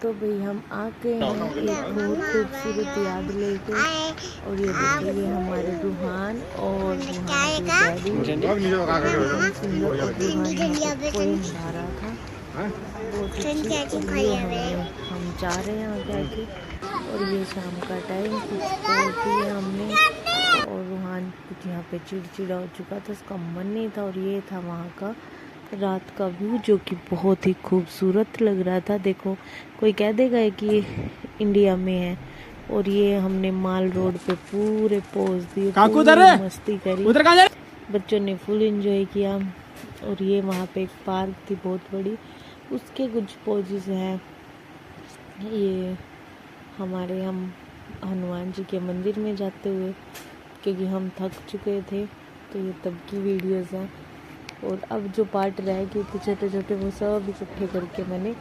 तो भाई हम आ गए हैं एक और खूबसूरत याद लेके। और ये देखिए ये हमारे रूहान और रूहान के डैडी सुंदर और रूहान पोएम गा रहा था बहुत अच्छी। और ये हम जा रहे हैं आगे आगे। और ये शाम का टाइम कुछ पोज दिए हमने। और रूहान कुछ यहाँ पे चिड़चिड़ा हो चुका था, उसका मन नहीं था। और ये था वहाँ का रात का व्यू जो कि बहुत ही खूबसूरत लग रहा था। देखो कोई कह देगा कि ये इंडिया में है। और ये हमने माल रोड पे पूरे पोज दिए, पूरी मस्ती करी, बच्चों ने फुल एंजॉय किया। और ये वहाँ पे एक पार्क थी बहुत बड़ी, उसके कुछ पोजेस हैं। ये हमारे हम हनुमान जी के मंदिर में जाते हुए, क्योंकि हम थक चुके थे, तो ये तब की वीडियोस हैं। और अब जो पार्ट रह गए थे छोटे छोटे वो सब इकट्ठे करके मैंने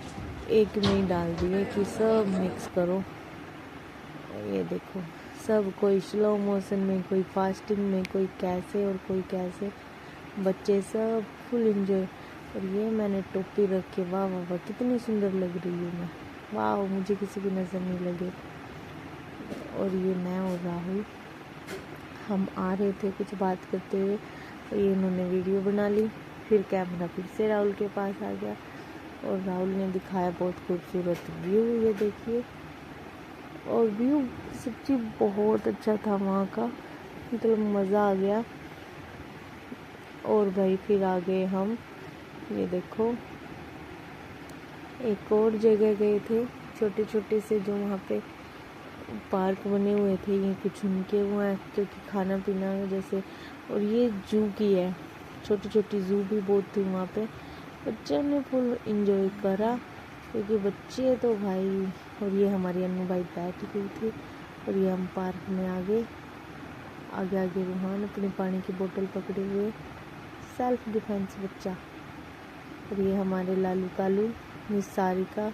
एक में ही डाल दिए कि सब मिक्स करो। और ये देखो सब, कोई स्लो मोशन में, कोई फास्टिंग में, कोई कैसे और कोई कैसे, बच्चे सब फुल एंजॉय। और ये मैंने टोपी रख के, वाह वाह वाह कितनी सुंदर लग रही हूँ मैं, वाह मुझे किसी की नज़र नहीं लगे। और ये मैं और राहुल हम आ रहे थे कुछ बात करते हुए, तो ये इन्होंने वीडियो बना ली। फिर कैमरा फिर से राहुल के पास आ गया और राहुल ने दिखाया बहुत खूबसूरत व्यू, ये देखिए। और व्यू सच्ची बहुत अच्छा था वहाँ का, मतलब मज़ा आ गया। और भाई फिर आ गए हम, ये देखो एक और जगह गए थे, छोटे छोटे से जो वहाँ पे पार्क बने हुए थे, ये कुछ उनके वो हैं क्योंकि खाना पीना जैसे। और ये जू की है, छोटी छोटी जू भी बहुत थी वहाँ पे, बच्चों ने फुल इंजॉय करा क्योंकि बच्चे तो भाई। और ये हमारी अनु भाई बैठ गई थी। और ये हम पार्क में आगे आगे आगे रूहान अपनी पानी की बोतल पकड़े हुए, सेल्फ डिफेंस बच्चा। और ये हमारे लालू कालू मिस सारिका,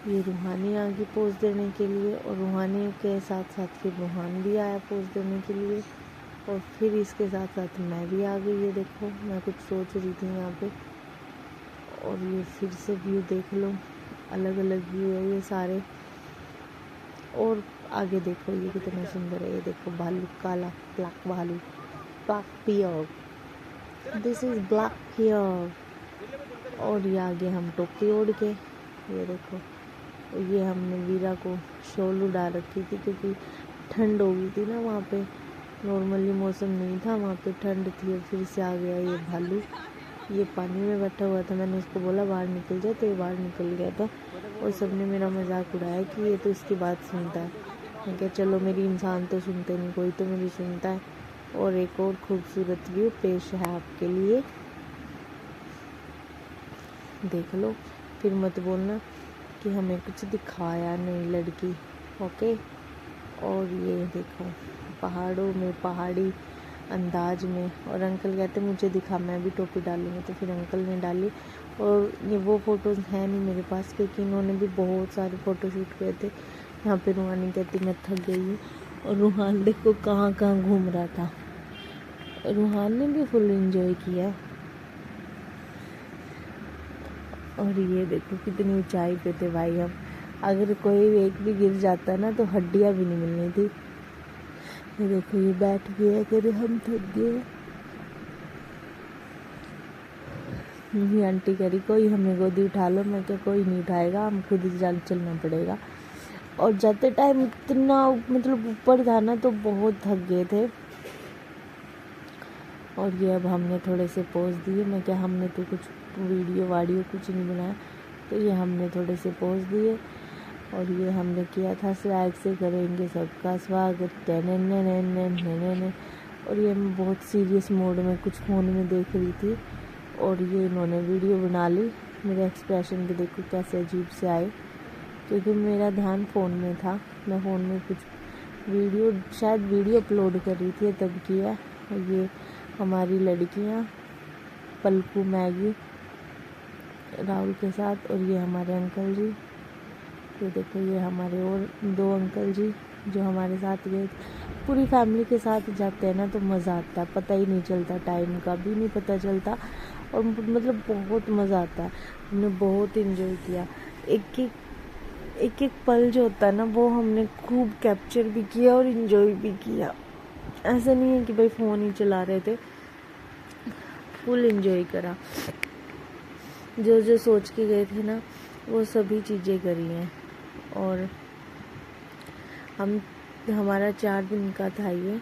ये रूहानी आ गई पोज देने के लिए। और रूहानी के साथ साथ फिर रूहान भी आया पोज देने के लिए। और फिर इसके साथ साथ मैं भी आ गई। ये देखो मैं कुछ सोच रही थी यहाँ पे। और ये फिर से व्यू देख लो, अलग अलग व्यू है ये सारे। और आगे देखो ये कितना सुंदर है, ये देखो भालू, काला ब्लैक भालू, black bear, this is black bear. और ये आगे हम टोपी ओढ़ के, ये देखो। ये हमने वीरा को शॉल उड़ा रखी थी क्योंकि ठंड हो गई थी ना वहाँ पे, नॉर्मली मौसम नहीं था वहाँ पे, ठंड थी। और फिर से आ गया ये भालू, ये पानी में बैठा हुआ था, मैंने उसको बोला बाहर निकल जाए तो ये बाहर निकल गया था। और सबने मेरा मजाक उड़ाया कि ये तो इसकी बात सुनता है। मैं क्या चलो मेरी इंसान तो सुनते नहीं, कोई तो मेरी सुनता है। और एक और खूबसूरत व्यू पेश है आपके लिए, देख लो, फिर मत बोलना कि हमें कुछ दिखाया नहीं लड़की, ओके। और ये देखो पहाड़ों में, पहाड़ी अंदाज में। और अंकल कहते मुझे दिखा, मैं भी टोपी डालूंगी, तो फिर अंकल ने डाली। और ये वो फ़ोटोज़ हैं नहीं मेरे पास क्योंकि इन्होंने भी बहुत सारे फ़ोटो शूट किए थे। यहाँ पे रूहानी कहती मैं थक गई हूँ। और रूहान देखो कहाँ कहाँ घूम रहा था, रूहान ने भी फुल एंजॉय किया। और ये देखो कितनी ऊंचाई पे थे भाई हम, अगर कोई एक भी गिर जाता ना तो हड्डियाँ भी नहीं मिलनी थी। ये देखो ये बैठ गया करे हम थक गए। ये आंटी कह रही कोई हमें गोदी उठा लो, मैं क्या कोई नहीं उठाएगा, हम खुद ही चलना पड़ेगा। और जाते टाइम इतना मतलब ऊपर था ना तो बहुत थक गए थे। और ये अब हमने थोड़े से पोज दिए, मैं क्या हमने तो कुछ वीडियो कुछ नहीं बनाया, तो ये हमने थोड़े से पोज दिए। और ये हमने किया था स्वैग से करेंगे सबका स्वागत, ने। और ये मैं बहुत सीरियस मोड में कुछ फ़ोन में देख रही थी। और ये इन्होंने वीडियो बना ली, मेरे एक्सप्रेशन भी देखो कैसे अजीब से आए क्योंकि मेरा ध्यान फ़ोन में था, मैं फ़ोन में कुछ शायद वीडियो अपलोड कर रही थी तब किया। और ये हमारी लड़कियाँ पलकू, मैगी, राहुल के साथ। और ये हमारे अंकल जी, ये देखो ये हमारे और 2 अंकल जी जो हमारे साथ गए। पूरी फैमिली के साथ जाते हैं ना तो मज़ा आता है, पता ही नहीं चलता, टाइम का भी नहीं पता चलता। और मतलब बहुत मज़ा आता है। हमने बहुत एंजॉय किया। एक एक पल जो होता है ना वो हमने खूब कैप्चर भी किया और एंजॉय भी किया। ऐसा नहीं है कि भाई फ़ोन ही चला रहे थे, फुल एंजॉय करा। जो जो सोच के गए थे ना वो सभी चीज़ें करी हैं। और हमारा 4 दिन का था ये,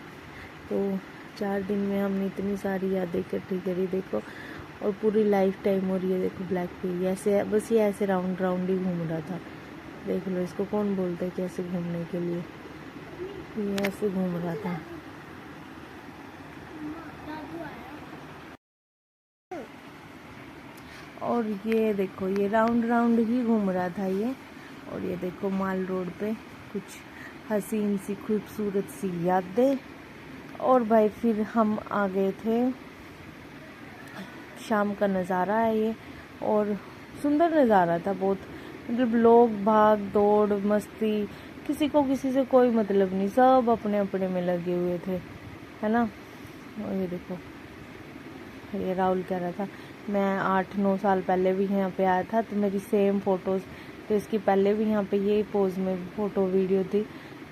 तो 4 दिन में हमने इतनी सारी यादें इकट्ठी करी देखो। और पूरी लाइफ टाइम। और ये देखो ब्लैक पी ऐसे बस ये ऐसे राउंड राउंड ही घूम रहा था। देख लो, इसको कौन बोलता है कैसे घूमने के लिए, ये ऐसे घूम रहा था। और ये देखो ये राउंड राउंड ही घूम रहा था ये। और ये देखो माल रोड पे कुछ हसीन सी खूबसूरत सी यादें। और भाई फिर हम आ गए थे, शाम का नज़ारा है ये और सुंदर नज़ारा था बहुत। मतलब लोग भाग दौड़ मस्ती, किसी को किसी से कोई मतलब नहीं, सब अपने अपने में लगे हुए थे, है ना। और ये देखो ये राहुल कह रहा था मैं 8-9 साल पहले भी यहाँ पे आया था, तो मेरी सेम फ़ोटोज़, तो इसकी पहले भी यहाँ पे यही पोज में फ़ोटो वीडियो थी,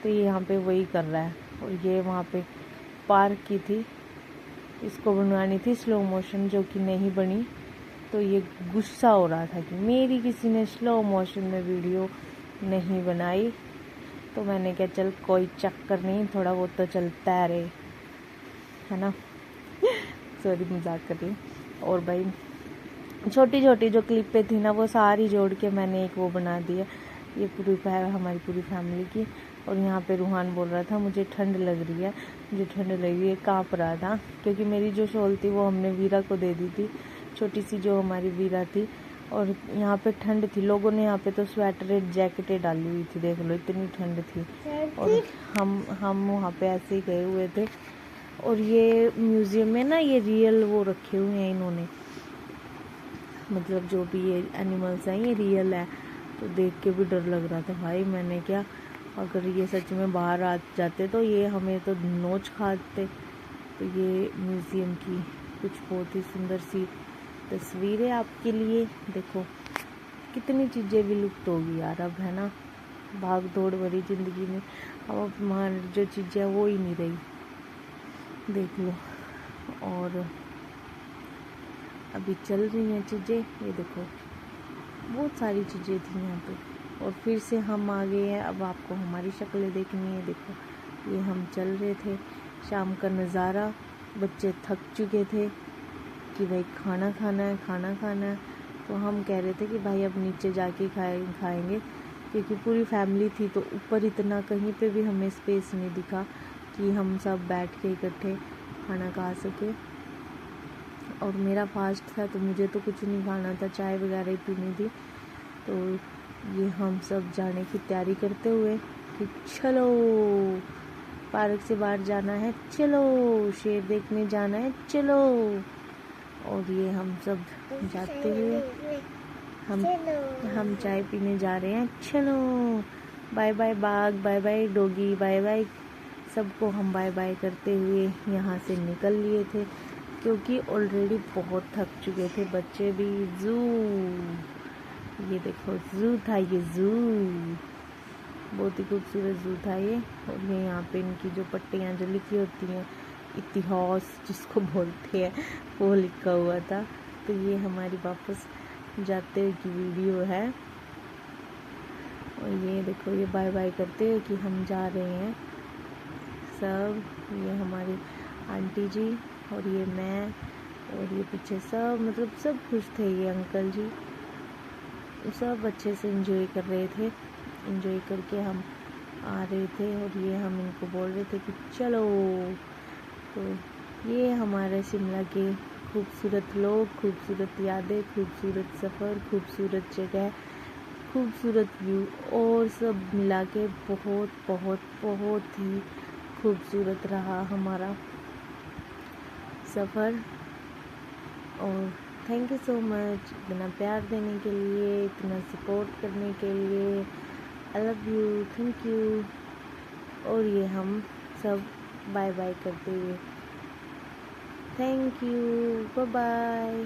तो ये यहाँ पे वही कर रहा है। और ये वहाँ पे पार्क की थी, इसको बनवानी थी स्लो मोशन जो कि नहीं बनी, तो ये गुस्सा हो रहा था कि मेरी किसी ने स्लो मोशन में वीडियो नहीं बनाई। तो मैंने कहा चल कोई चक्कर नहीं, थोड़ा बहुत तो चलता है रे, है ना। सॉरी मजाक कर रही। और भाई छोटी छोटी जो क्लिपें थी ना वो सारी जोड़ के मैंने एक वो बना दिया, ये पूरी हमारी पूरी फैमिली की। और यहाँ पे रूहान बोल रहा था मुझे ठंड लग रही है, मुझे ठंड लग रही है, काँप रहा था क्योंकि मेरी जो शॉल थी वो हमने वीरा को दे दी थी, छोटी सी जो हमारी वीरा थी। और यहाँ पे ठंड थी, लोगों ने यहाँ पे तो स्वेटर जैकेटें डाली हुई थी, देख लो इतनी ठंड थी। और हम वहाँ पे ऐसे ही गए हुए थे। और ये म्यूज़ियम में ना ये रियल वो रखे हुए हैं इन्होंने, मतलब जो भी ये एनिमल्स हैं ये रियल है, तो देख के भी डर लग रहा था भाई। मैंने क्या अगर ये सच में बाहर आ जाते तो ये हमें तो नोच खाते। तो ये म्यूज़ियम की कुछ बहुत ही सुंदर सी तस्वीर है आपके लिए। देखो कितनी चीज़ें विलुप्त होगी यार अब, है ना। भाग दौड़ भरी ज़िंदगी में अब हमारी जो चीज़ें वो ही नहीं रही, देख लो। और अभी चल रही हैं चीज़ें, ये देखो बहुत सारी चीज़ें थी यहाँ पे। और फिर से हम आ गए हैं, अब आपको हमारी शक्लें देखनी है। देखो ये हम चल रहे थे, शाम का नज़ारा, बच्चे थक चुके थे कि भाई खाना खाना है खाना खाना है, तो हम कह रहे थे कि भाई अब नीचे जाके खाएंगे क्योंकि पूरी फैमिली थी, तो ऊपर इतना कहीं पे भी हमें स्पेस नहीं दिखा कि हम सब बैठ के इकट्ठे खाना खा सके। और मेरा फास्ट था तो मुझे तो कुछ नहीं खाना था, चाय वगैरह ही पीनी थी। तो ये हम सब जाने की तैयारी करते हुए कि चलो पार्क से बाहर जाना है, चलो शेर देखने जाना है, चलो। और ये हम सब जाते हुए हम चाय पीने जा रहे हैं, चलो बाय बाय बाग, bye bye doggy, bye bye सबको हम बाय बाय करते हुए यहाँ से निकल लिए थे क्योंकि ऑलरेडी बहुत थक चुके थे बच्चे भी। ज़ू, ये देखो ज़ू था, ये ज़ू बहुत ही खूबसूरत ज़ू था ये। और ये यहाँ पे इनकी जो पट्टियाँ जो लिखी होती हैं, इतिहास जिसको बोलते हैं, वो लिखा हुआ था। तो ये हमारी वापस जाते हुए की वीडियो है। और ये देखो ये बाय बाय करते हुए कि हम जा रहे हैं सब। ये हमारी आंटी जी और ये मैं और ये पीछे सब, मतलब सब खुश थे। ये अंकल जी सब अच्छे से एंजॉय कर रहे थे, एंजॉय करके हम आ रहे थे। और ये हम इनको बोल रहे थे कि चलो। तो ये हमारे शिमला के खूबसूरत लोग, खूबसूरत यादें, खूबसूरत सफ़र, खूबसूरत जगह, खूबसूरत व्यू और सब मिला के बहुत बहुत बहुत ही खूबसूरत रहा हमारा सफ़र। और थैंक यू सो मच इतना प्यार देने के लिए, इतना सपोर्ट करने के लिए। I love you, thank you. और ये हम सब बाय बाय करते हुए, थैंक यू, बाय बाय।